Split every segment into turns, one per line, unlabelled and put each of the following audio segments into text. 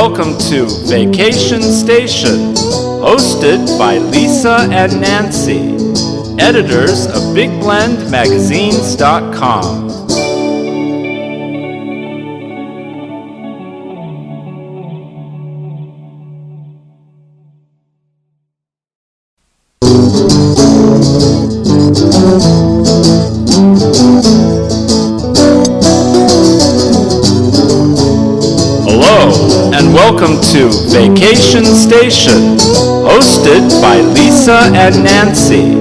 welcome to Vacation Station, hosted by Lisa and Nancy, editors of BigBlendMagazines.com. Hello, and welcome to Vacation Station, hosted by Lisa and Nancy,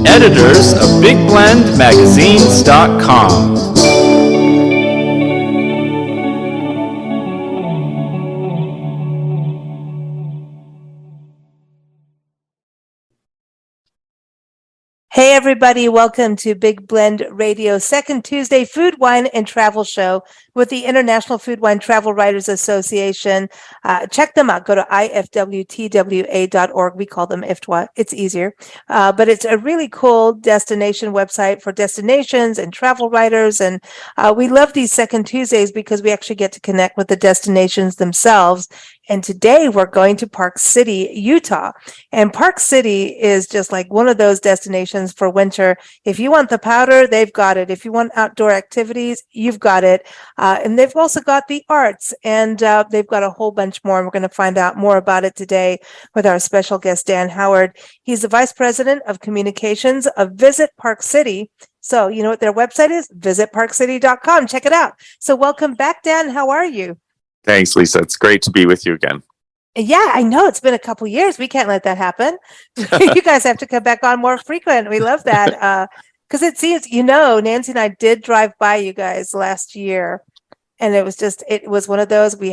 editors of BigBlendMagazines.com.
Hey everybody, welcome to Big Blend Radio, second Tuesday food, wine, and travel show with the International Food, Wine, Travel Writers Association. Check them out. Go to ifwtwa.org. We call them IFTWA. It's easier. But it's a really cool destination website for destinations and travel writers. And we love these second Tuesdays because we actually get to connect with the destinations themselves. And today we're going to Park City, Utah. And Park City is just like one of those destinations for winter. If you want the powder, they've got it. If you want outdoor activities, you've got it. And they've also got the arts, and they've got a whole bunch more. And we're going to find out more about it today with our special guest, Dan Howard. He's the Vice President of Communications of Visit Park City. So you know what their website is? visitparkcity.com. Check it out. So welcome back, Dan. How are you?
Thanks, Lisa. It's great to be with you again.
Yeah, I know. It's been a couple years. We can't let that happen. You guys have to come back on more frequent. We love that. Because it seems, Nancy and I did drive by you guys last year. And it was one of those we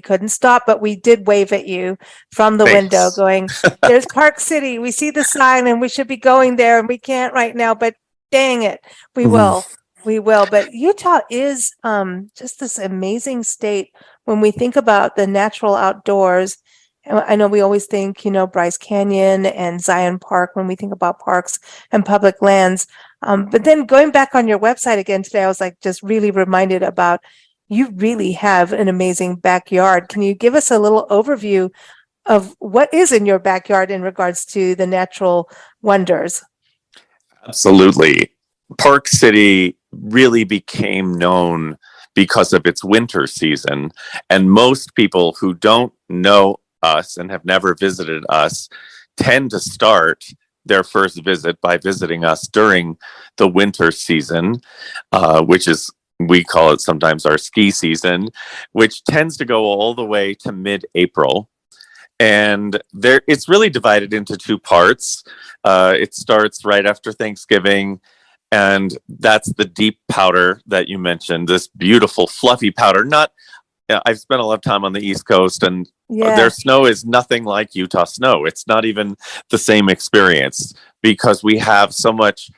couldn't stop, but we did wave at you from the window going, there's Park City. We see the sign and we should be going there and we can't right now, but dang it. We will. We will. But Utah is just this amazing state when we think about the natural outdoors. I know we always think, Bryce Canyon and Zion Park when we think about parks and public lands. But then going back on your website again today, I was like just really reminded about you really have an amazing backyard. Can you give us a little overview of what is in your backyard in regards to the natural wonders?
Absolutely. Park City really became known because of its winter season. And most people who don't know us and have never visited us tend to start their first visit by visiting us during the winter season, which is, we call it sometimes our ski season, which tends to go all the way to mid-April. And it's really divided into two parts. It starts right after Thanksgiving, and that's the deep powder that you mentioned, this beautiful fluffy powder. I've spent a lot of time on the East Coast, and their snow is nothing like Utah snow. It's not even the same experience because we have so much,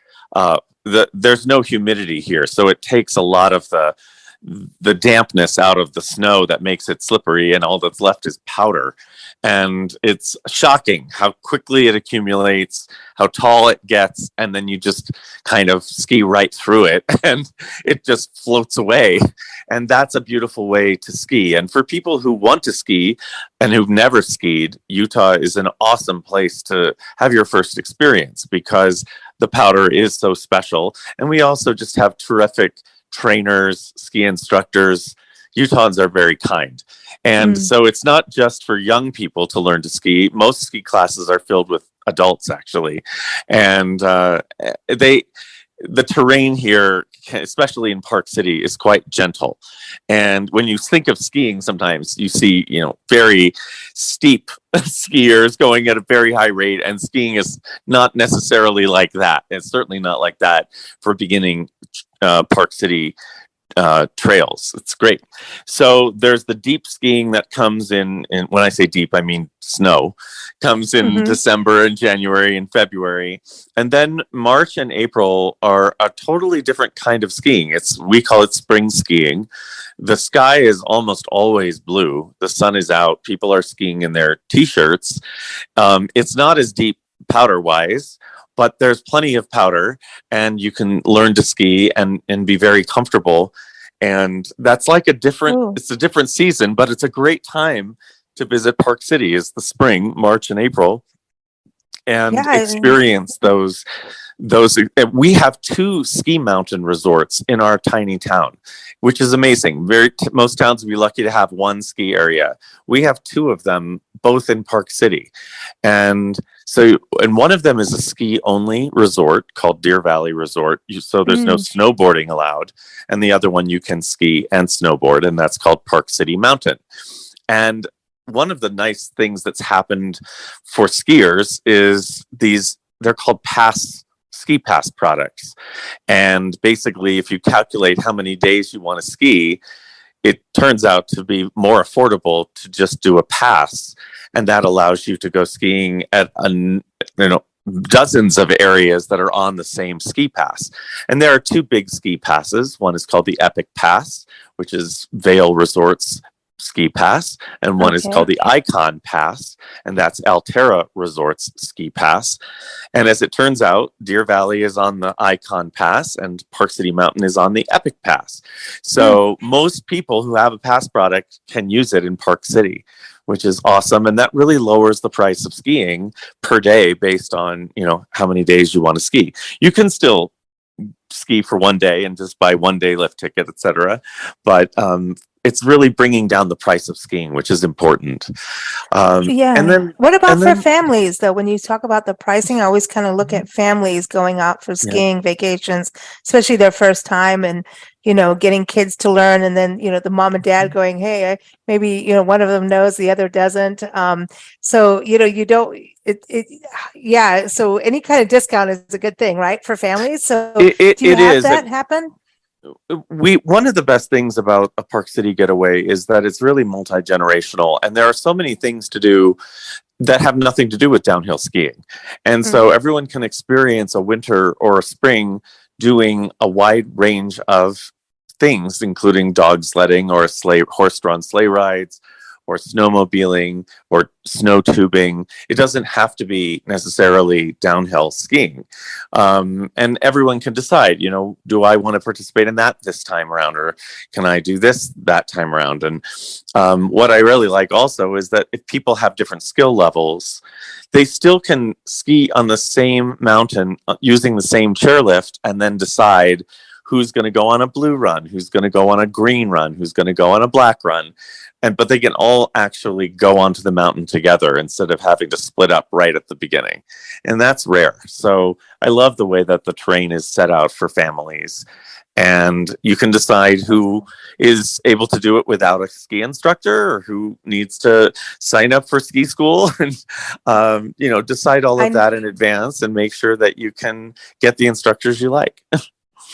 there's no humidity here. So it takes a lot of the dampness out of the snow that makes it slippery, and all that's left is powder. And it's shocking how quickly it accumulates, how tall it gets, and then you just kind of ski right through it and it just floats away. And that's a beautiful way to ski. And for people who want to ski and who've never skied, Utah is an awesome place to have your first experience because the powder is so special. And we also just have terrific trainers, ski instructors. Utahns are very kind. And so it's not just for young people to learn to ski. Most ski classes are filled with adults, actually. And the terrain here, especially in Park City, is quite gentle. And when you think of skiing, sometimes you see, very steep skiers going at a very high rate, and skiing is not necessarily like that. It's certainly not like that for beginning Park City trails. It's great. So there's the deep skiing that comes in when I say deep, I mean snow, comes in December and January and February. And then March and April are a totally different kind of skiing. We call it spring skiing. The sky is almost always blue. The sun is out. People are skiing in their t-shirts. It's not as deep powder wise, but there's plenty of powder and you can learn to ski and be very comfortable. And that's like
Ooh.
it's a different season, but it's a great time to visit Park City is the spring, March and April, and
Yeah.
experience those. We have two ski mountain resorts in our tiny town, which is amazing. Most towns would be lucky to have one ski area. We have two of them, both in Park City. And one of them is a ski only resort called Deer Valley Resort, so there's no snowboarding allowed, and the other one you can ski and snowboard, and that's called Park City Mountain. And one of the nice things that's happened for skiers is they're called ski pass products. And basically, if you calculate how many days you want to ski, it turns out to be more affordable to just do a pass. And that allows you to go skiing at dozens of areas that are on the same ski pass. And there are two big ski passes. One is called the Epic Pass, which is Vail Resorts ski pass, and one is called the Icon Pass, and that's Alterra Resorts ski pass. And as it turns out, Deer Valley is on the Icon Pass and Park City Mountain is on the Epic Pass. So most people who have a pass product can use it in Park City, which is awesome. And that really lowers the price of skiing per day based on, how many days you want to ski. You can still ski for one day and just buy one day lift ticket, etc. But it's really bringing down the price of skiing, which is important.
And then what about for families though? When you talk about the pricing, I always kind of look at families going out for skiing vacations, especially their first time, and getting kids to learn, and then the mom and dad going, hey, maybe one of them knows, the other doesn't. So you don't. So any kind of discount is a good thing, right, for families? So do you have that happen?
One of the best things about a Park City getaway is that it's really multi-generational, and there are so many things to do that have nothing to do with downhill skiing. And so everyone can experience a winter or a spring doing a wide range of things, including dog sledding or horse-drawn sleigh rides, or snowmobiling or snow tubing. It doesn't have to be necessarily downhill skiing. And everyone can decide, do I want to participate in that this time around, or can I do this that time around? And what I really like also is that if people have different skill levels, they still can ski on the same mountain using the same chairlift, and then decide who's going to go on a blue run, who's going to go on a green run, who's going to go on a black run. But they can all actually go onto the mountain together instead of having to split up right at the beginning. And that's rare. So I love the way that the terrain is set out for families. And you can decide who is able to do it without a ski instructor, or who needs to sign up for ski school, and decide all of that in advance and make sure that you can get the instructors you like.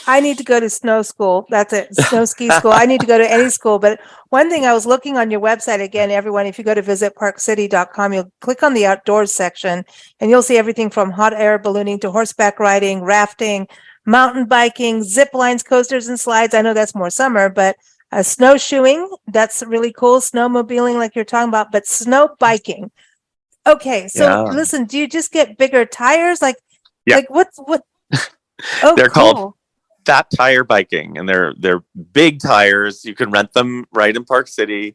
I need to go to snow school. That's it. Snow ski school. I need to go to any school. But one thing, I was looking on your website again, everyone, if you go to visitparkcity.com, you'll click on the outdoors section and you'll see everything from hot air ballooning to horseback riding, rafting, mountain biking, zip lines, coasters, and slides. I know that's more summer, but snowshoeing, that's really cool. Snowmobiling, like you're talking about, but snow biking. Okay. So listen, do you just get bigger tires? Like what? Oh,
they're called Fat Tire Biking, and they're big tires. You can rent them right in Park City,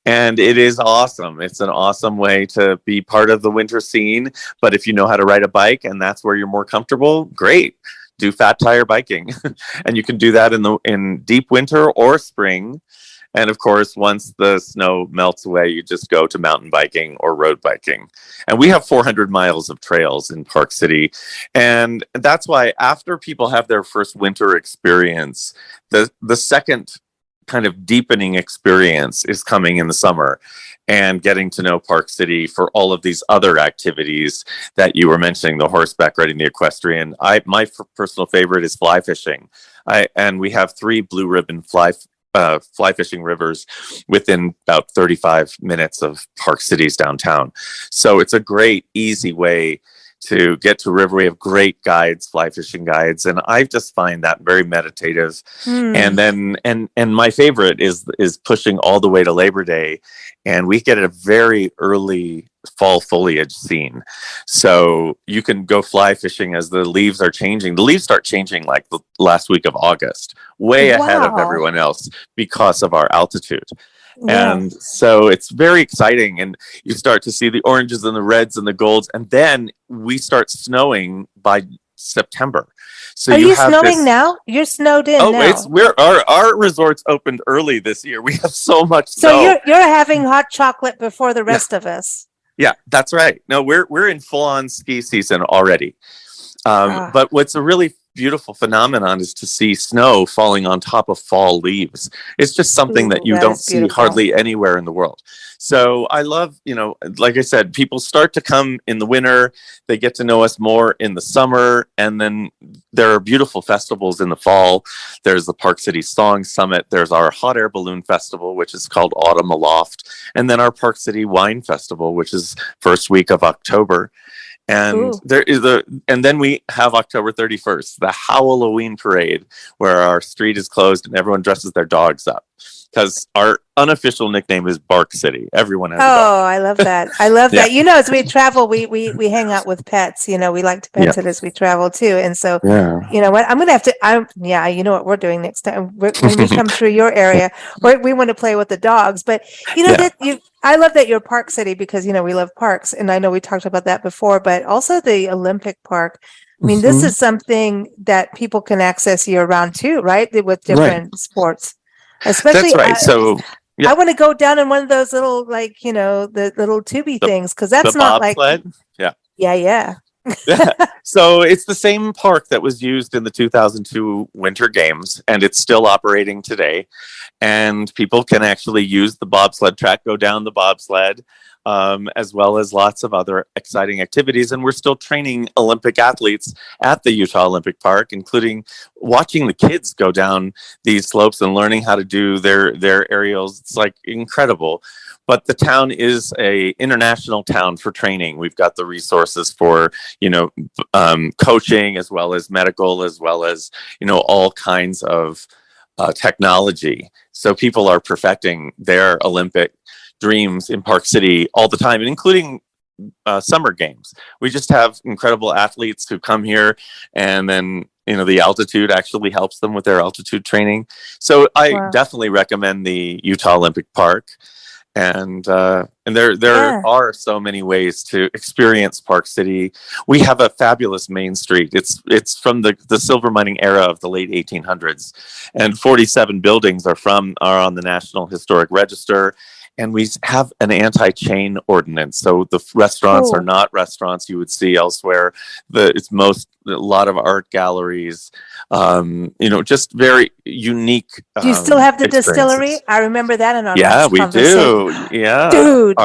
and it is awesome. It's an awesome way to be part of the winter scene. But if you know how to ride a bike and that's where you're more comfortable, great. Do Fat Tire Biking, and you can do that in deep winter or spring. And of course, once the snow melts away, you just go to mountain biking or road biking. And we have 400 miles of trails in Park City. And that's why after people have their first winter experience, the second kind of deepening experience is coming in the summer, and getting to know Park City for all of these other activities that you were mentioning, the horseback riding, the equestrian. My personal favorite is fly fishing. And we have 3 blue ribbon fly fishing rivers within about 35 minutes of Park City's downtown. So it's a great, easy way to get to a river. We have great guides, fly fishing guides, and I just find that very meditative. And then and my favorite is pushing all the way to Labor Day, and we get a very early fall foliage scene. So you can go fly fishing as the leaves are changing. The leaves start changing like the last week of August, way ahead of
Wow.
everyone else because of our altitude.
Yeah.
And so it's very exciting, and you start to see the oranges and the reds and the golds, and then we start snowing by September. So
Are you
have
snowing
this,
now? You're snowed in
oh,
now.
it's our resorts opened early this year. We have so much
So
snow.
you're having hot chocolate before the rest of us.
Yeah, that's right. No, we're in full on ski season already. But what's a really beautiful phenomenon is to see snow falling on top of fall leaves. It's just something that you
that
don't
is
see
beautiful.
hardly anywhere in the world. So I love, like I said, people start to come in the winter. They get to know us more in the summer. And then there are beautiful festivals in the fall. There's the Park City Song Summit. There's our hot air balloon festival, which is called Autumn Aloft. And then our Park City Wine Festival, which is first week of October. And
Ooh.
and then we have October 31st, the Halloween parade, where our street is closed and everyone dresses their dogs up. Because our unofficial nickname is Bark City. Everyone has a dog.
Oh, I love that. I love
Yeah.
that. As we travel, we hang out with pets. We like to pet sit as we travel too. And so,
Yeah.
you know what? I'm going to have to, you know what we're doing next time when we come through your area, we want to play with the dogs. But, I love that you're Park City because, we love parks. And I know we talked about that before, but also the Olympic Park. I mean, this is something that people can access year round too, right? With different sports. Especially,
That's right. So
I want to go down in one of those little, the little tubey things, because that's
the
not
bobsled. Yeah.
Yeah.
So it's the same park that was used in the 2002 Winter Games, and it's still operating today. And people can actually use the bobsled track, go down the bobsled, as well as lots of other exciting activities. And we're still training Olympic athletes at the Utah Olympic Park, including watching the kids go down these slopes and learning how to do their aerials. It's like incredible. But the town is a international town for training. We've got the resources for, coaching, as well as medical, as well as, all kinds of technology. So people are perfecting their Olympic dreams in Park City all the time, and including summer games. We just have incredible athletes who come here, and then the altitude actually helps them with their altitude training. So I definitely recommend the Utah Olympic Park. And there are so many ways to experience Park City. We have a fabulous main street. It's from the silver mining era of the late 1800s, and 47 buildings are on the National Historic Register. And we have an anti-chain ordinance, so the restaurants are not restaurants you would see elsewhere. It's a lot of art galleries, just very unique.
Do you still have the distillery? I remember that in our last
conversation. Yeah, we do. Yeah,
dude.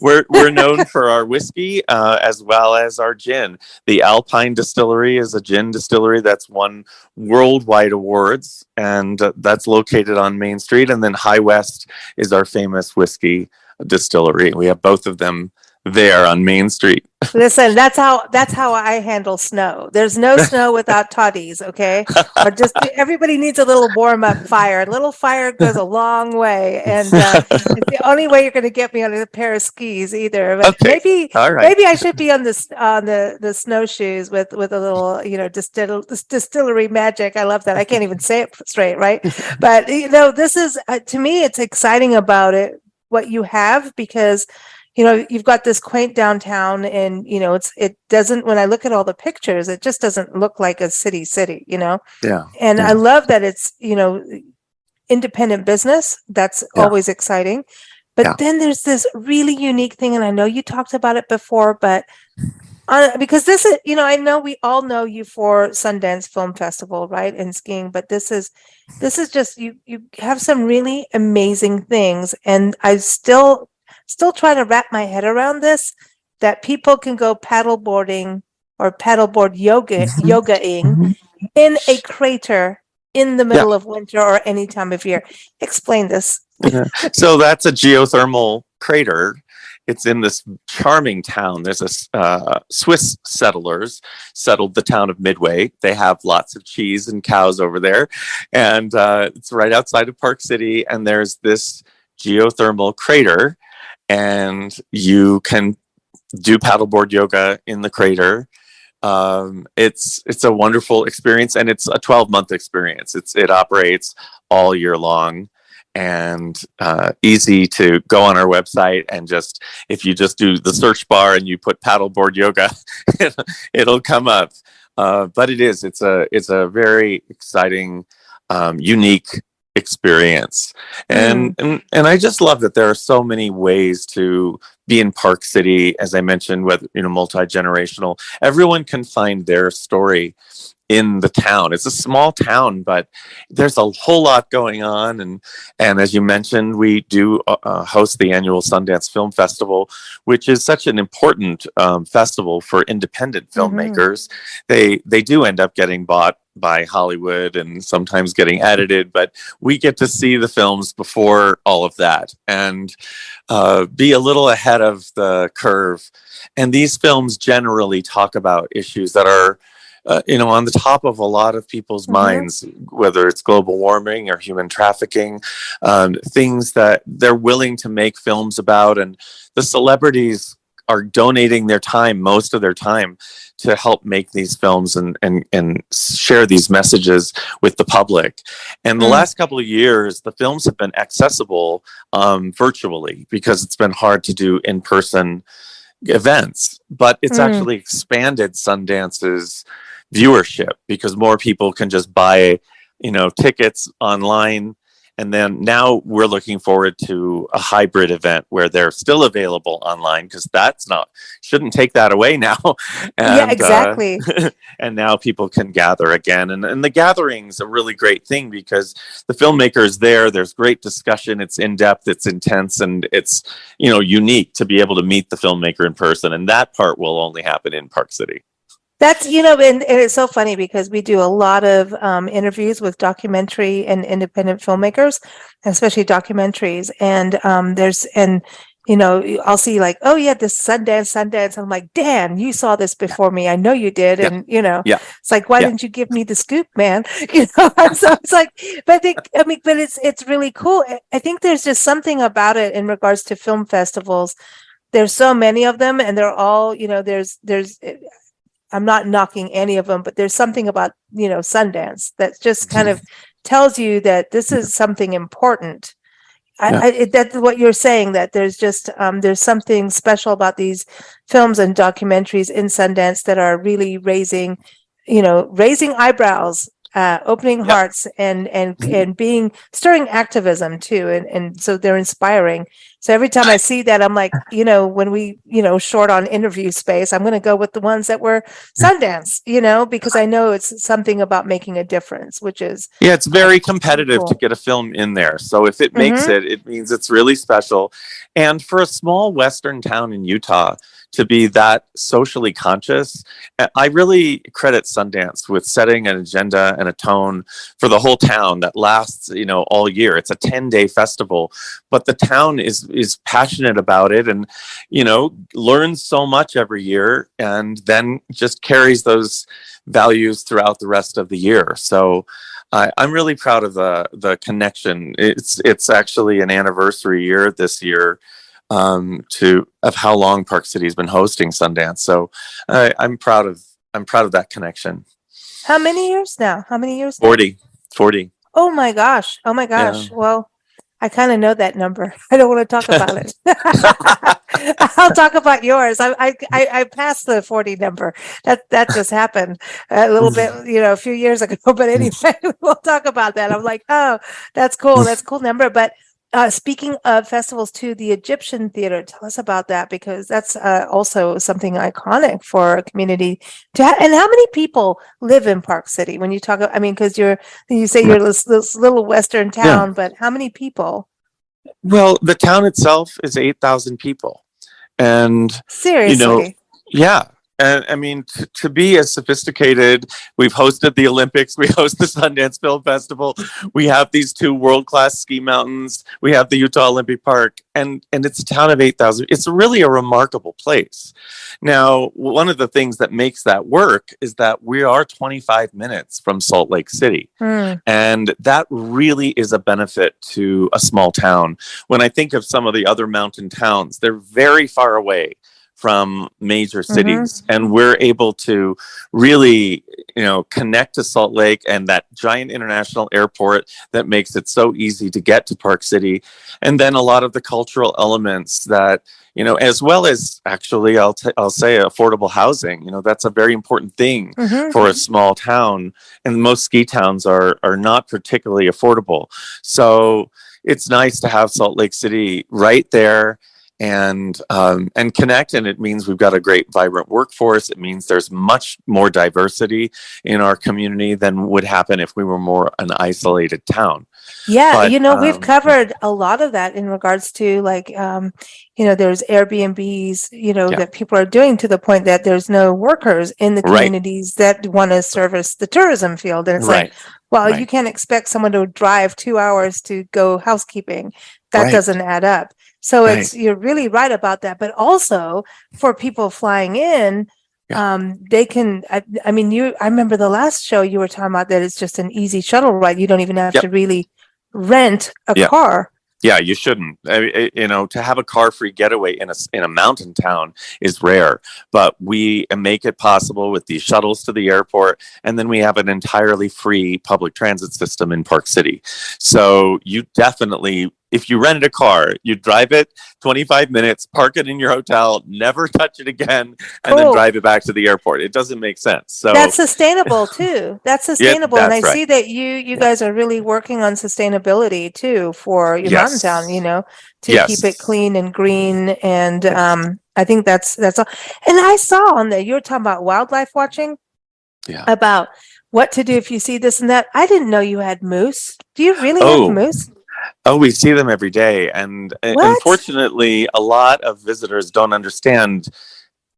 We're known for our whiskey as well as our gin. The Alpine Distillery is a gin distillery that's won worldwide awards, and that's located on Main Street. And then High West is our famous whiskey distillery. We have both of them there on Main Street.
Listen, that's how I handle snow. There's no snow without toddies, okay? Or just everybody needs a little warm up fire. A little fire goes a long way, and it's the only way you're going to get me on a pair of skis either. But maybe I should be on the snowshoes with a little distillery magic. I love that. I can't even say it straight, right? But this is to me, it's exciting about it what you have, because you've got this quaint downtown, and it doesn't, when I look at all the pictures, it just doesn't look like a city,
Yeah.
And I love that it's independent business. That's always exciting. But then there's this really unique thing, and I know you talked about it before, but because this is, I know we all know you for Sundance Film Festival, right, and skiing, but this is just you have some really amazing things, and I still trying to wrap my head around this, that people can go paddleboarding or paddleboard yogaing in a crater in the middle of winter or any time of year. Explain this.
So that's a geothermal crater, it's in this charming town. There's a Swiss settlers settled the town of Midway. They have lots of cheese and cows over there, and it's right outside of Park City. And there's this geothermal crater, and you can do paddleboard yoga in the crater. It's a wonderful experience, and it's a 12-month experience. It operates all year long, and easy to go on our website, and just if you just do the search bar and you put paddleboard yoga, it'll come up. But it's a very exciting, unique experience, and I just love that there are so many ways to be in Park City. As I mentioned, with multi-generational, everyone can find their story in the town. It's a small town, but there's a whole lot going on, and as you mentioned, we do host the annual Sundance Film Festival, which is such an important festival for independent filmmakers. They do end up getting bought by Hollywood and sometimes getting edited, but we get to see the films before all of that and be a little ahead of the curve. And these films generally talk about issues that are on the top of a lot of people's minds, whether it's global warming or human trafficking, things that they're willing to make films about. And the celebrities are donating their time, most of their time, to help make these films and share these messages with the public. And the last couple of years, the films have been accessible virtually, because it's been hard to do in-person events. But it's actually expanded Sundance's viewership, because more people can just buy tickets online. And then now we're looking forward to a hybrid event where they're still available online, because shouldn't take that away now. And,
yeah, exactly.
And now people can gather again. And the gathering's a really great thing, because the filmmaker is there. There's great discussion. It's in-depth, it's intense, and it's, unique to be able to meet the filmmaker in person. And that part will only happen in Park City.
That's, and it's so funny, because we do a lot of interviews with documentary and independent filmmakers, especially documentaries. And I'll see like, oh yeah, this Sundance. I'm like, Dan, you saw this before me. I know you did.
Yeah.
And, it's like, why didn't you give me the scoop, man? So it's like, but but it's really cool. I think there's just something about it in regards to film festivals. There's so many of them, and they're all, there's I'm not knocking any of them, but there's something about, Sundance that just kind of tells you that this is something important. That's what you're saying, that there's just, there's something special about these films and documentaries in Sundance that are really raising eyebrows, opening hearts, and stirring activism too. And so they're inspiring. So every time I see that, I'm like, when we, short on interview space, I'm going to go with the ones that were Sundance, because I know it's something about making a difference, which is.
Yeah, it's very competitive
cool
to get a film in there. So if it makes it means it's really special. And for a small Western town in Utah to be that socially conscious, I really credit Sundance with setting an agenda and a tone for the whole town that lasts, all year. It's a 10-day festival, but the town is passionate about it, and learns so much every year, and then just carries those values throughout the rest of the year. So I'm really proud of the connection. It's actually an anniversary year this year of how long Park City's been hosting Sundance. So I'm proud of that connection.
How many years now?
40.
Oh my gosh.
Yeah.
Well, I kind of know that number. I don't want to talk about it. I'll talk about yours. I passed the 40 number. That just happened a little bit, a few years ago. But anyway, we'll talk about that. I'm like, oh, that's cool. That's a cool number. But speaking of festivals too, the Egyptian Theater, tell us about that, because that's also something iconic for a community to have. And how many people live in Park City when you talk? Because you say you're this little Western town, but how many people?
Well, the town itself is 8,000 people, and
seriously,
yeah. And I mean, to be as sophisticated, we've hosted the Olympics, we host the Sundance Film Festival, we have these two world-class ski mountains, we have the Utah Olympic Park, and it's a town of 8,000. It's really a remarkable place. Now, one of the things that makes that work is that we are 25 minutes from Salt Lake City.
Mm.
And that really is a benefit to a small town. When I think of some of the other mountain towns, they're very far away from major cities, and we're able to really, connect to Salt Lake and that giant international airport that makes it so easy to get to Park City. And then a lot of the cultural elements that, as well as actually, I'll say affordable housing. That's a very important thing for a small town, and most ski towns are not particularly affordable. So it's nice to have Salt Lake City right there and connect. And it means we've got a great, vibrant workforce. It means there's much more diversity in our community than would happen if we were more an isolated town.
Yeah,
But,
we've covered a lot of that in regards to like, there's Airbnbs, that people are doing to the point that there's no workers in the
Right.
communities that want to service the tourism field. And it's like,
Right.
well,
Right.
you can't expect someone to drive 2 hours to go housekeeping. That
Right.
doesn't add up. So
Right.
you're really right about that. But also for people flying in, they can, I mean, I remember the last show you were talking about that it's just an easy shuttle ride. You don't even have
Yep.
to really rent a
Yeah.
car.
Yeah, you shouldn't. To have a car-free getaway in a mountain town is rare, but we make it possible with these shuttles to the airport, and then we have an entirely free public transit system in Park City. So you definitely, if you rented a car, you drive it 25 minutes, park it in your hotel, never touch it again, and then
Cool.
drive it back to the airport. It doesn't make sense. So
That's sustainable too. That's sustainable. And I
that's right.
see that you guys are really working on sustainability too for your mountain
Yes.
town, to
Yes.
keep it clean and green. And I think that's all. And I saw on there, you were talking about wildlife watching,
Yeah.
about what to do if you see this and that. I didn't know you had moose. Do you really
Oh.
have moose?
Oh, we see them every day. And
What?
unfortunately, a lot of visitors don't understand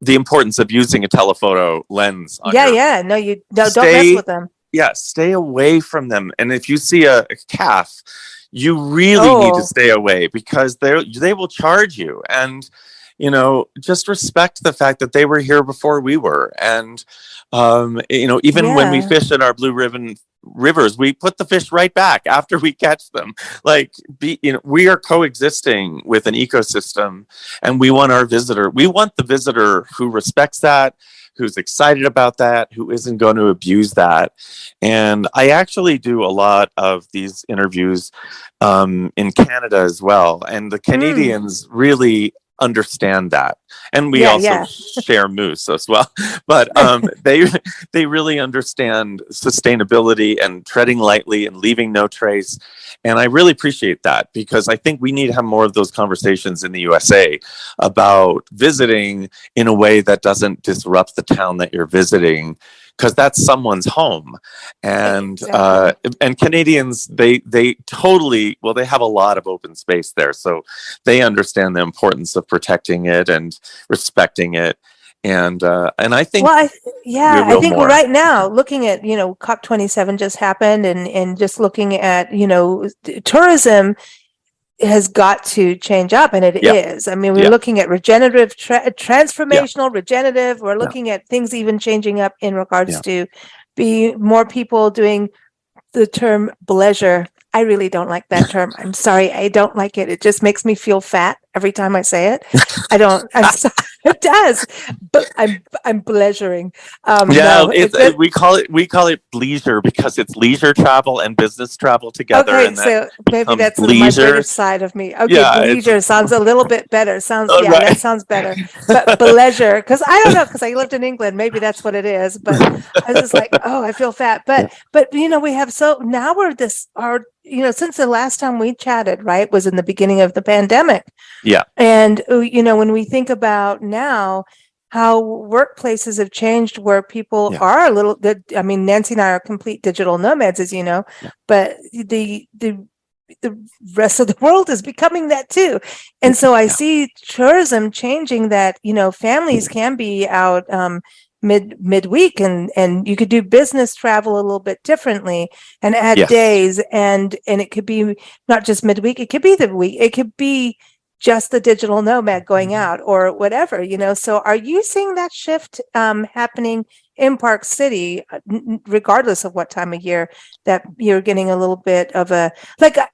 the importance of using a telephoto lens. On your,
Yeah. No, don't mess
Stay-
with them.
Yeah, stay away from them. And if you see a calf, you really need
Oh.
to stay away because they will charge you. And, just respect the fact that they were here before we were. And, even when we
Yeah.
fish in our Blue Ribbon rivers, we put the fish right back after we catch them. We are coexisting with an ecosystem, and we want the visitor who respects that, who's excited about that, who isn't going to abuse that. And I actually do a lot of these interviews in Canada as well. And the Canadians really understand that. And we also share moose as well. But they really understand sustainability and treading lightly and leaving no trace. And I really appreciate that because I think we need to have more of those conversations in the USA about visiting in a way that doesn't disrupt the town that you're visiting, because that's someone's home. And and Canadians, they totally, well, they have a lot of open space there, so they understand the importance of protecting it and respecting it. And I think
I
will
think
more.
right now, looking at, COP27 just happened, and just looking at, tourism has got to change up, and it is. I mean, we're looking at regenerative, transformational, regenerative. We're looking at things even changing up in regards to be more people doing the term bleisure. I really don't like that term. I'm sorry. I don't like it. It just makes me feel fat every time I say it. I'm sorry. It does, but I'm pleasuring. No,
we call it leisure because it's leisure travel and business travel together.
Okay,
and
so maybe that's my
leisure.
British side of me. Okay,
Yeah,
leisure sounds a little bit better. Right. That sounds better. But pleasure, because I don't know, because I lived in England, maybe that's what it is. But I was just like, oh, I feel fat. But we have now since the last time we chatted, right, was in the beginning of the pandemic.
Yeah.
And, when we think about now how workplaces have changed where people are Nancy and I are complete digital nomads, as you know, but the the rest of the world is becoming that too. And so I see tourism changing that, families can be out midweek and you could do business travel a little bit differently and add
Yes.
days and it could be not just midweek, it could be the week, it could be just the digital nomad going out or whatever, So are you seeing that shift happening in Park City, regardless of what time of year, that you're getting a little bit of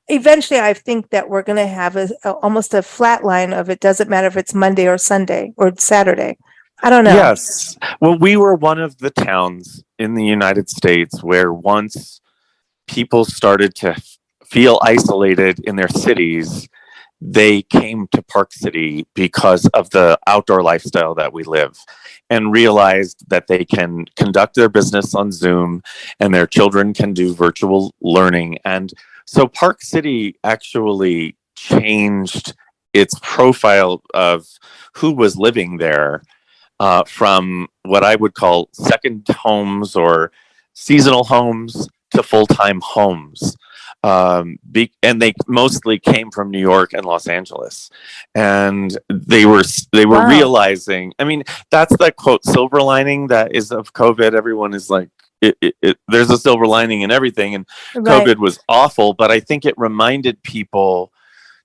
eventually I think that we're going to have almost a flat line of it doesn't matter if it's Monday or Sunday or Saturday. I don't know.
Yes. Well, we were one of the towns in the United States where once people started to feel isolated in their cities, they came to Park City because of the outdoor lifestyle that we live and realized that they can conduct their business on Zoom and their children can do virtual learning. And so Park City actually changed its profile of who was living there from what I would call second homes or seasonal homes to full-time homes. And they mostly came from New York and Los Angeles, and they were
Wow.
realizing. I mean, that's that quote silver lining that is of COVID. Everyone is like, there's a silver lining in everything, and
Right.
COVID was awful, but I think it reminded people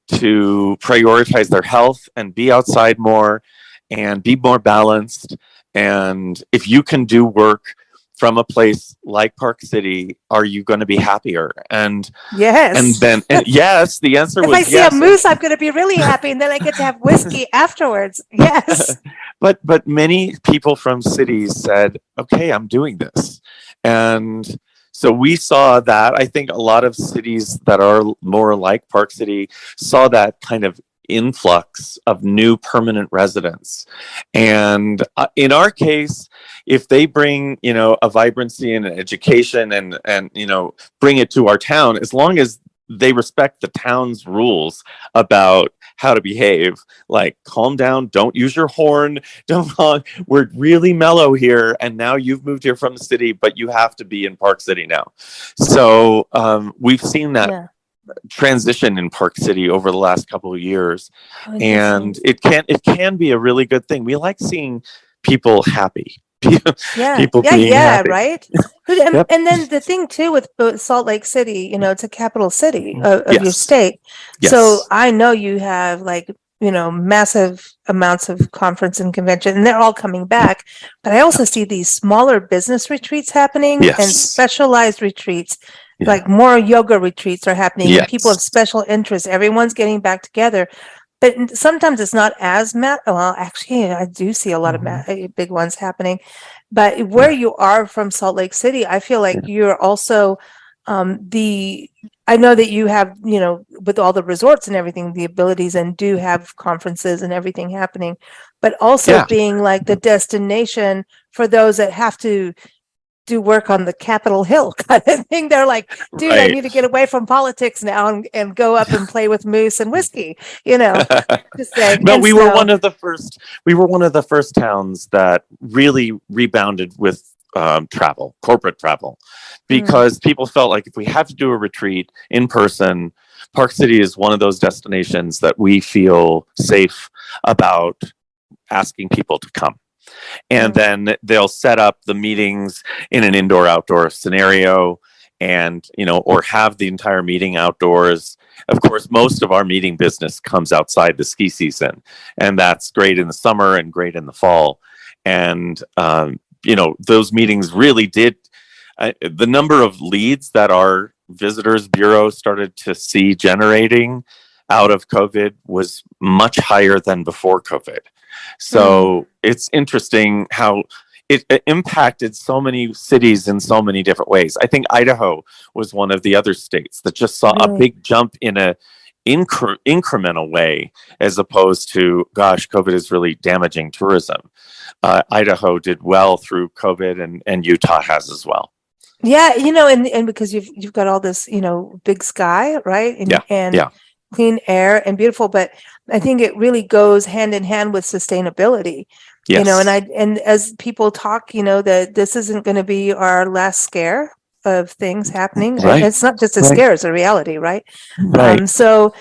to prioritize their health and be outside more and be more balanced. And if you can do work from a place like Park City, are you going to be happier? And
Yes.
then yes, the answer
If
was
I see
yes.
a moose, I'm going to be really happy, and then I get to have whiskey afterwards. Yes.
But many people from cities said, okay, I'm doing this. And so we saw that. I think a lot of cities that are more like Park City saw that kind of influx of new permanent residents. And in our case, if they bring, a vibrancy and an education and bring it to our town, as long as they respect the town's rules about how to behave, like calm down, don't use your horn, don't honk. We're really mellow here, and now you've moved here from the city, but you have to be in Park City now. So we've seen that
Yeah.
transition in Park City over the last couple of years,
Oh,
and it can be a really good thing. We like seeing people happy.
Yeah.
People
Yeah.
being
Yeah.
happy.
Right. And,
Yep.
and then the thing too with Salt Lake City, it's a capital city of your
Yes.
state.
Yes.
So I know you have massive amounts of conference and convention, and they're all coming back. But I also see these smaller business retreats happening
Yes.
and specialized retreats.
Yeah.
Like more yoga retreats are happening.
Yes.
And people of special interest. Everyone's getting back together. But sometimes it's not as well, actually, I do see a lot of big ones happening. But where you are from Salt Lake City, I feel like you're also I know that you have, with all the resorts and everything, the abilities and do have conferences and everything happening, but also being like the destination for those that have to do work on the Capitol Hill kind of thing. They're like, dude, I
Right.
need to get away from politics now and go up and play with moose and whiskey, just saying.
No,
And
we were
so-
one of the first. We were one of the first towns that really rebounded with corporate travel, because people felt like if we have to do a retreat in person, Park City is one of those destinations that we feel safe about asking people to come. And then they'll set up the meetings in an indoor-outdoor scenario, and or have the entire meeting outdoors. Of course, most of our meeting business comes outside the ski season, and that's great in the summer and great in the fall. And those meetings really did. The number of leads that our visitors bureau started to see generating out of COVID was much higher than before COVID. So it's interesting how it impacted so many cities in so many different ways. I think Idaho was one of the other states that just saw a big jump in a incremental way, as opposed to, gosh, COVID is really damaging tourism. Idaho did well through COVID, and Utah has as well.
Yeah, and because you've got all this, big sky, right? And clean air and beautiful, but I think it really goes hand in hand with sustainability.
Yes.
And as people talk, that this isn't going to be our last scare of things happening.
Right.
It's not just a
Right.
scare, it's a reality, right?
Right.
So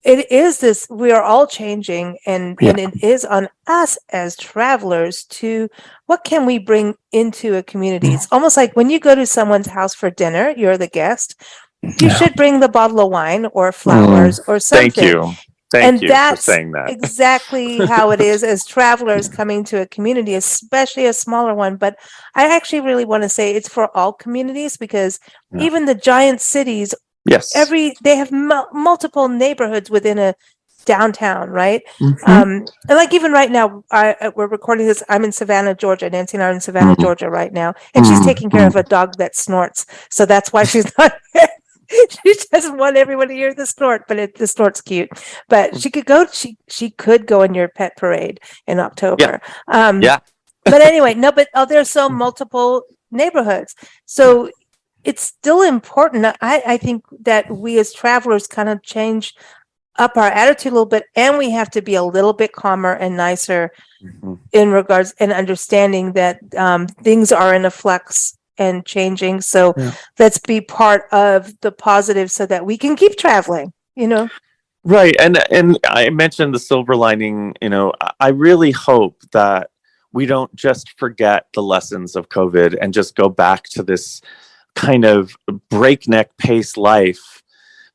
it is this, we are all changing, and
Yeah.
it is on us as travelers to, what can we bring into a community? It's almost like when you go to someone's house for dinner, you're the guest, you
Yeah.
should bring the bottle of wine or flowers or something.
Thank you. Thank
And
you for
that's
saying that.
exactly how it is as travelers coming to a community, especially a smaller one. But I actually really want to say it's for all communities, because
Yeah.
even the giant cities,
Yes.
they have multiple neighborhoods within a downtown, right?
Mhm.
And like even right now, we're recording this. I'm in Savannah, Georgia. Nancy and I are in Savannah,
Mhm.
Georgia right now, and she's taking care of a dog that snorts. So that's why she's not here. She doesn't want everyone to hear the snort, but the snort's cute. But she could go. She could go in your pet parade in October.
Yeah.
But anyway, no. But there's so multiple neighborhoods, so it's still important. I think that we as travelers kind of change up our attitude a little bit, and we have to be a little bit calmer and nicer
Mhm.
in regards and understanding that things are in a flux and changing. So
Yeah.
let's be part of the positive so that we can keep traveling,
Right. And I mentioned the silver lining, I really hope that we don't just forget the lessons of COVID and just go back to this kind of breakneck pace life,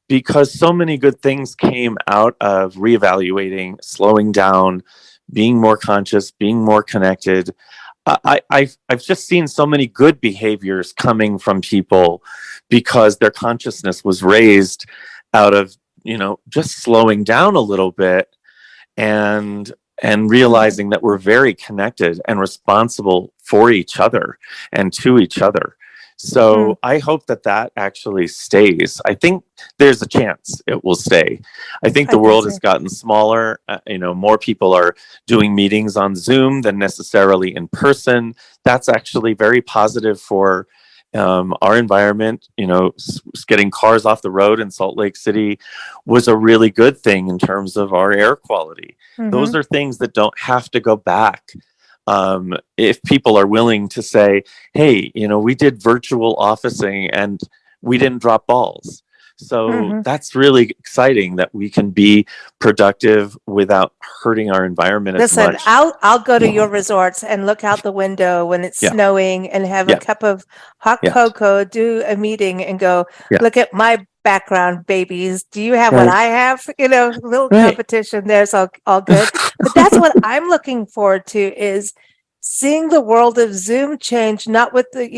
because so many good things came out of reevaluating, slowing down, being more conscious, being more connected. I've just seen so many good behaviors coming from people because their consciousness was raised out of just slowing down a little bit and realizing that we're very connected and responsible for each other and to each other. So I hope that actually stays. I think there's a chance it will stay. I think the world has gotten smaller. More people are doing meetings on Zoom than necessarily in person. That's actually very positive for our environment. Getting cars off the road in Salt Lake City was a really good thing in terms of our air quality. Those are things that don't have to go back. If people are willing to say, hey, we did virtual officing and we didn't drop balls. So that's really exciting that we can be productive without hurting our environment as
Listen,
much.
I'll go to your resorts and look out the window when it's snowing and have a cup of hot cocoa, do a meeting and go, look at my background, babies. Do you have what I have? Little competition there's all good. But that's what I'm looking forward to, is seeing the world of Zoom change, not with the,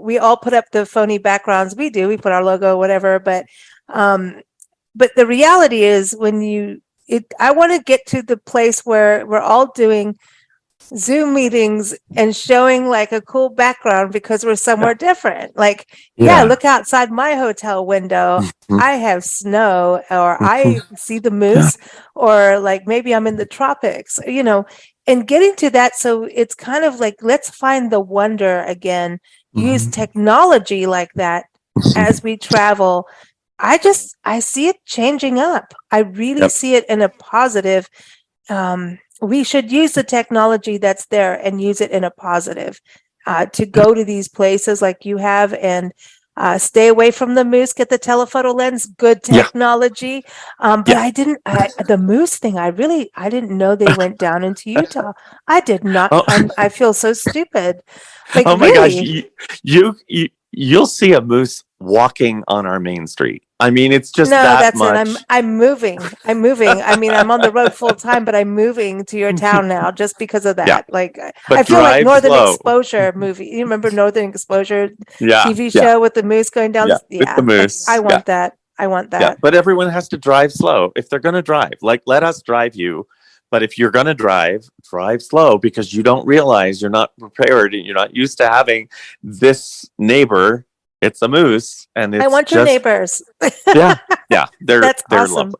we all put up the phony backgrounds. We put our logo, whatever. But the reality is I want to get to the place where we're all doing Zoom meetings and showing like a cool background because we're somewhere different. Like, look outside my hotel window. I have snow, or I see the moose, or like maybe I'm in the tropics, and getting to that. So it's kind of like, let's find the wonder again, use technology like that as we travel. I see it changing up. I really see it in a positive. We should use the technology that's there and use it in a positive, to go to these places like you have, and stay away from the moose, get the telephoto lens, good technology. But the moose thing, I didn't know they went down into Utah. I did not. I feel so stupid. Like,
oh my
really?
gosh, you'll see a moose walking on our main street. I mean, it's just that much.
It. I'm moving. I mean, I'm on the road full time, but I'm moving to your town now just because of that. Like, I feel like Northern Exposure movie. You remember Northern Exposure TV show with the moose going down?
With the moose.
I want that. I want that.
Yeah, but everyone has to drive slow if they're going to drive. Like, let us drive you. But if you're going to drive slow, because you don't realize, you're not prepared, and you're not used to having this neighbor. It's a moose, and it's
I want your neighbors.
They're
That's
they're
awesome.
lovely.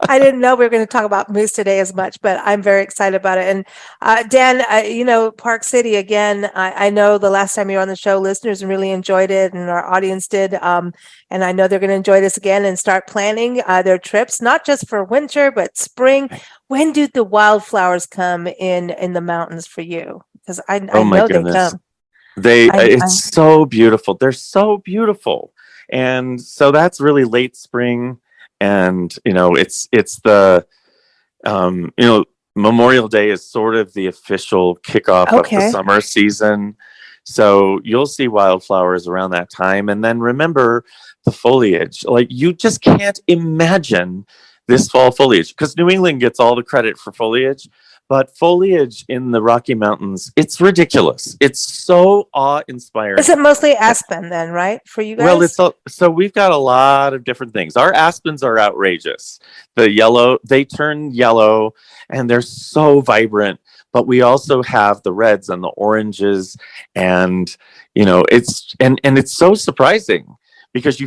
I didn't know we were going to talk about moose today as much, but I'm very excited about it. And Dan, Park City again. I know the last time you were on the show, listeners really enjoyed it, and our audience did. And I know they're going to enjoy this again and start planning their trips, not just for winter but spring. When do the wildflowers come in the mountains for you? Because I know they come.
It's so beautiful. They're so beautiful. And so that's really late spring. And, it's the, Memorial Day is sort of the official kickoff of the
Okay.
summer season. So you'll see wildflowers around that time. And then remember the foliage. Like, you just can't imagine this fall foliage, because New England gets all the credit for foliage, but foliage in the Rocky Mountains, it's ridiculous. It's so awe-inspiring.
Is it mostly aspen then, right? For you guys?
Well, so we've got a lot of different things. Our aspens are outrageous. They turn yellow and they're so vibrant, but we also have the reds and the oranges, and it's so surprising, because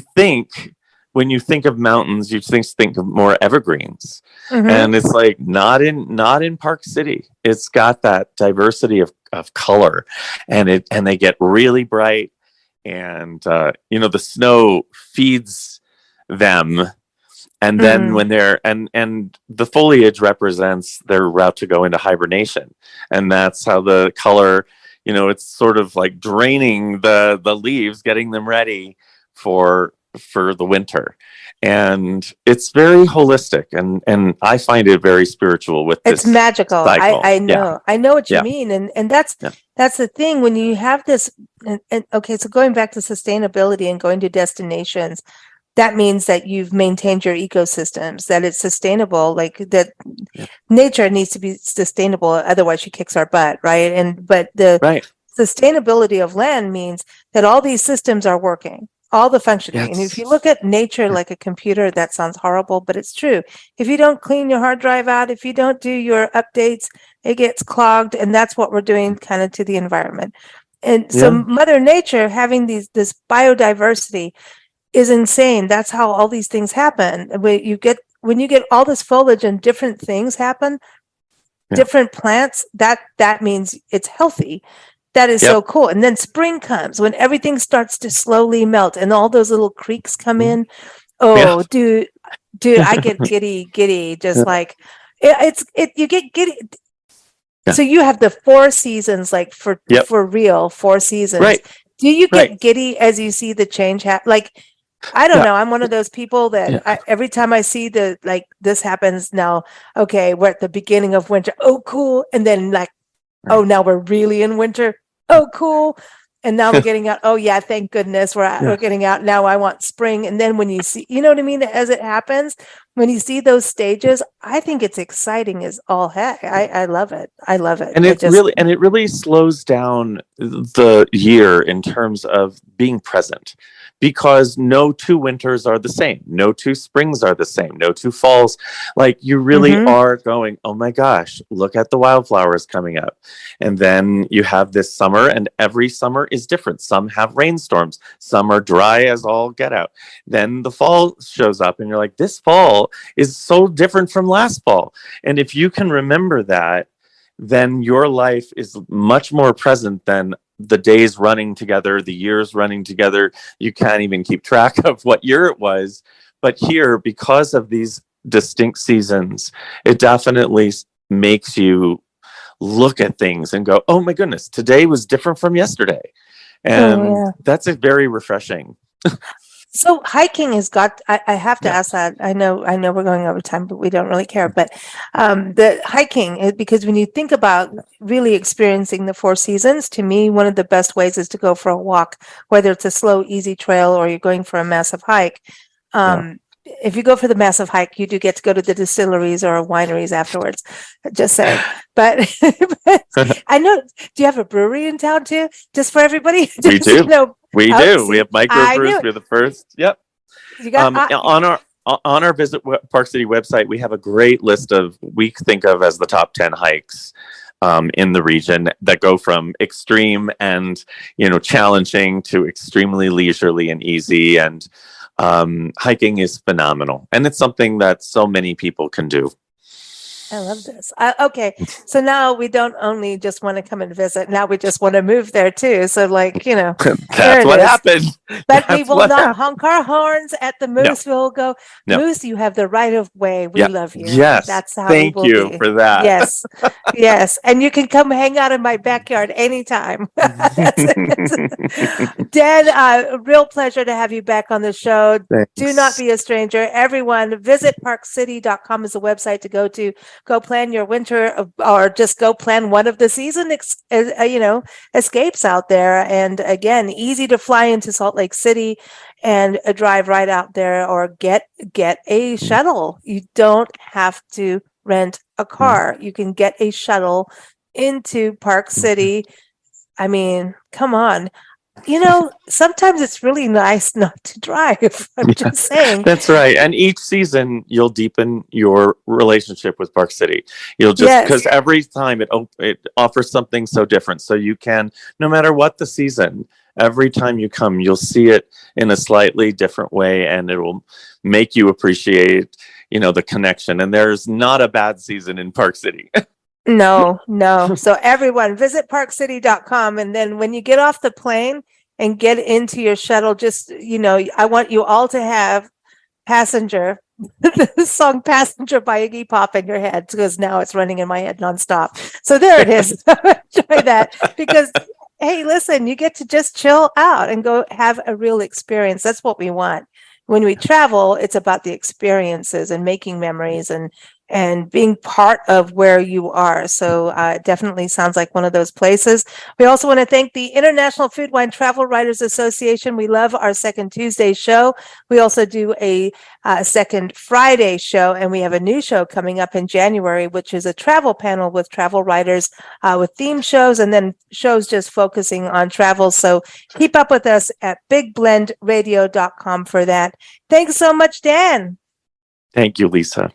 when you think of mountains, you think of more evergreens.
Mhm.
And it's like not in Park City. It's got that diversity of color, and they get really bright, and the snow feeds them, and then when they're and the foliage represents their route to go into hibernation, and that's how the color, it's sort of like draining the leaves, getting them ready for the winter. And it's very holistic, and I find it very spiritual with this.
It's magical.
cycle.
I know. I know what you
Yeah.
mean. And that's
Yeah.
that's the thing when you have this and okay, so going back to sustainability and going to destinations, that means that you've maintained your ecosystems, that it's sustainable, like that nature needs to be sustainable, otherwise she kicks our butt, right? But the
Right.
sustainability of land means that all these systems are working, all the functioning. And if you look at nature like a computer, that sounds horrible, but it's true. If you don't clean your hard drive out, if you don't do your updates, it gets clogged. And that's what we're doing kind of to the environment. And so
Yeah.
Mother Nature having this biodiversity is insane. That's how all these things happen. When you get all this foliage and different things happen,
Yeah.
different plants, that means it's healthy. That is so cool. And then spring comes when everything starts to slowly melt and all those little creeks come in. Oh, dude, I get giddy, just like you get giddy.
Yeah.
So you have the 4 seasons, like for real, 4 seasons.
Right.
Do you get
Right.
giddy as you see the change happen? Like, I don't
Yeah.
know. I'm one of those people that every time I see this happens now, okay, we're at the beginning of winter. Oh, cool. And then oh, now we're really in winter. Oh, cool. And now we're getting out. Oh, yeah, thank goodness we're getting out. Now I want spring. And then when you see, you know what I mean? As it happens, when you see those stages, I think it's exciting as all heck. I love it. I love it.
And it really slows down the year in terms of being present, because no 2 winters are the same. No 2 springs are the same. No 2 falls. Like, you really are going, oh my gosh, look at the wildflowers coming up. And then you have this summer, and every summer is different. Some have rainstorms. Some are dry as all get out. Then the fall shows up and you're like, this fall is so different from last fall. And if you can remember that, then your life is much more present than the days running together, the years running together. You can't even keep track of what year it was. But here, because of these distinct seasons, it definitely makes you look at things and go, oh my goodness, today was different from yesterday. And that's very refreshing.
So hiking has got, I have to ask that. I know we're going over time, but we don't really care. But the hiking, because when you think about really experiencing the 4 seasons, to me, one of the best ways is to go for a walk, whether it's a slow, easy trail or you're going for a massive hike. If you go for the massive hike, you do get to go to the distilleries or wineries afterwards. Just saying. But I know, do you have a brewery in town too? Just for everybody?
We do. We do.
See,
We have microbrews. We're the first. Yep.
You got,
on our Visit Park City website, we have a great list of we think of as the top 10 hikes in the region that go from extreme and challenging to extremely leisurely and easy. And hiking is phenomenal, and it's something that so many people can do.
I love this. Okay, so now we don't only just want to come and visit. Now we just want to move there too. So, like, there
That's
it
what
is.
happened.
But we
That's
will
what
not
happened.
honk our horns at the
No.
moose. We'll go,
No.
Moose, you have the right of way. We
Yeah.
love you.
Yes.
That's how
Thank
we will
you
be.
for that.
Yes. Yes. And you can come hang out in my backyard anytime. That's it. Dan, real pleasure to have you back on the show. Do not be a stranger. Everyone, visit parkcity.com is a website to go to. Go plan your winter or just go plan one of the season, escapes out there. And again, easy to fly into Salt Lake City and drive right out there, or get a shuttle. You don't have to rent a car. You can get a shuttle into Park City. I mean, come on. Sometimes it's really nice not to drive. I'm just saying.
That's right. And each season, you'll deepen your relationship with Park City. You'll just,
Yes.
because every time it offers something so different. So you can, no matter what the season, every time you come, you'll see it in a slightly different way, and it will make you appreciate, the connection. And there's not a bad season in Park City.
No. So everyone visit parkcity.com. And then when you get off the plane and get into your shuttle, just, I want you all to have Passenger, the song Passenger by Iggy Pop in your head, because now it's running in my head nonstop. So there it is. Enjoy that, because hey, listen, you get to just chill out and go have a real experience. That's what we want. When we travel, it's about the experiences and making memories and being part of where you are. So it definitely sounds like one of those places. We also want to thank the International Food Wine Travel Writers Association. We love our Second Tuesday show. We also do a Second Friday show, and we have a new show coming up in January, which is a travel panel with travel writers with theme shows, and then shows just focusing on travel. So keep up with us at bigblendradio.com for that. Thanks so much, Dan.
Thank you, Lisa.